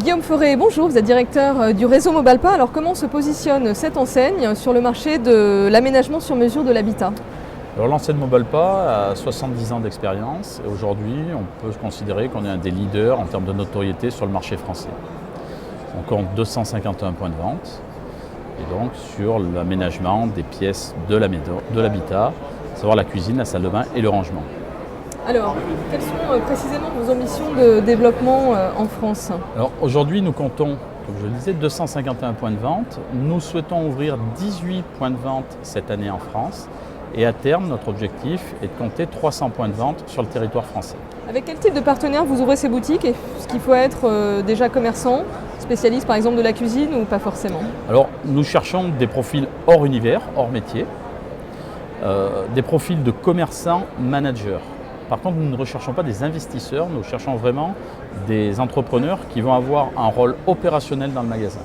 Guillaume Forêt, bonjour, vous êtes directeur du réseau Mobalpa. Alors comment se positionne cette enseigne sur le marché de l'aménagement sur mesure de l'habitat? Alors l'enseigne Mobalpa a 70 ans d'expérience et aujourd'hui on peut considérer qu'on est un des leaders en termes de notoriété sur le marché français. On compte 251 points de vente et donc sur l'aménagement des pièces de l'habitat, à savoir la cuisine, la salle de bain et le rangement. Alors, quelles sont précisément vos ambitions de développement en France? Alors aujourd'hui nous comptons, comme je le disais, 251 points de vente. Nous souhaitons ouvrir 18 points de vente cette année en France. Et à terme, notre objectif est de compter 300 points de vente sur le territoire français. Avec quel type de partenaire vous ouvrez ces boutiques? Est-ce qu'il faut être déjà commerçant, spécialiste par exemple de la cuisine ou pas forcément? Alors nous cherchons des profils hors univers, hors métier, des profils de commerçants managers. Par contre, nous ne recherchons pas des investisseurs, nous cherchons vraiment des entrepreneurs qui vont avoir un rôle opérationnel dans le magasin,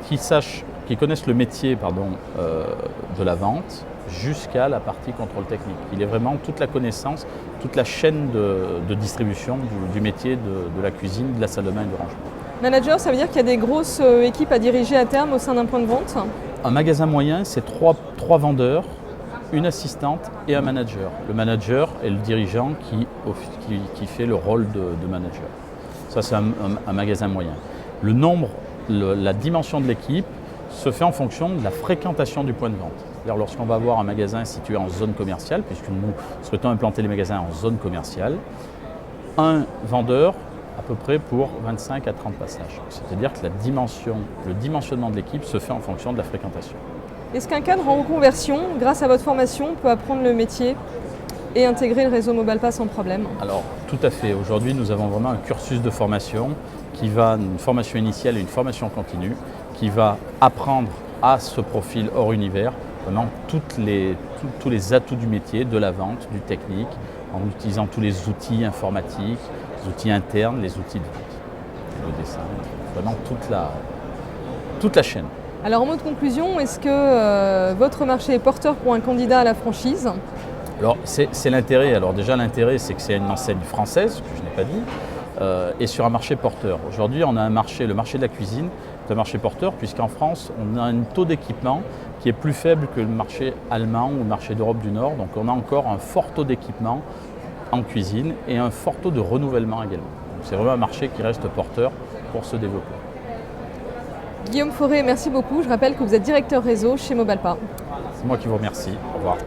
qui connaissent le métier de la vente jusqu'à la partie contrôle technique. Il est vraiment toute la connaissance, toute la chaîne de distribution du métier de la cuisine, de la salle de bain et du rangement. Manager, ça veut dire qu'il y a des grosses équipes à diriger à terme au sein d'un point de vente? Un magasin moyen, c'est trois vendeurs, une assistante et un manager. Le manager est le dirigeant qui fait le rôle de manager. Ça, c'est un magasin moyen. La dimension de l'équipe se fait en fonction de la fréquentation du point de vente. C'est-à-dire lorsqu'on va avoir un magasin situé en zone commerciale, puisque nous souhaitons implanter les magasins en zone commerciale, un vendeur à peu près pour 25 à 30 passages. C'est-à-dire que le dimensionnement de l'équipe se fait en fonction de la fréquentation. Est-ce qu'un cadre en reconversion, grâce à votre formation, peut apprendre le métier et intégrer le réseau Mobalpa sans problème? Alors tout à fait. Aujourd'hui, nous avons vraiment un cursus de formation une formation initiale et une formation continue, qui va apprendre à ce profil hors univers vraiment tous les atouts du métier, de la vente, du technique, en utilisant tous les outils informatiques, les outils internes, les outils de vente, le dessin, vraiment toute la chaîne. Alors en mot de conclusion, est-ce que votre marché est porteur pour un candidat à la franchise? Alors c'est l'intérêt. Alors déjà l'intérêt, c'est que c'est une enseigne française, que je n'ai pas dit, et sur un marché porteur. Aujourd'hui on a le marché de la cuisine, c'est un marché porteur puisqu'en France on a un taux d'équipement qui est plus faible que le marché allemand ou le marché d'Europe du Nord. Donc on a encore un fort taux d'équipement en cuisine et un fort taux de renouvellement également. Donc c'est vraiment un marché qui reste porteur pour se développer. Guillaume Forêt, merci beaucoup. Je rappelle que vous êtes directeur réseau chez Mobalpa. C'est moi qui vous remercie. Au revoir.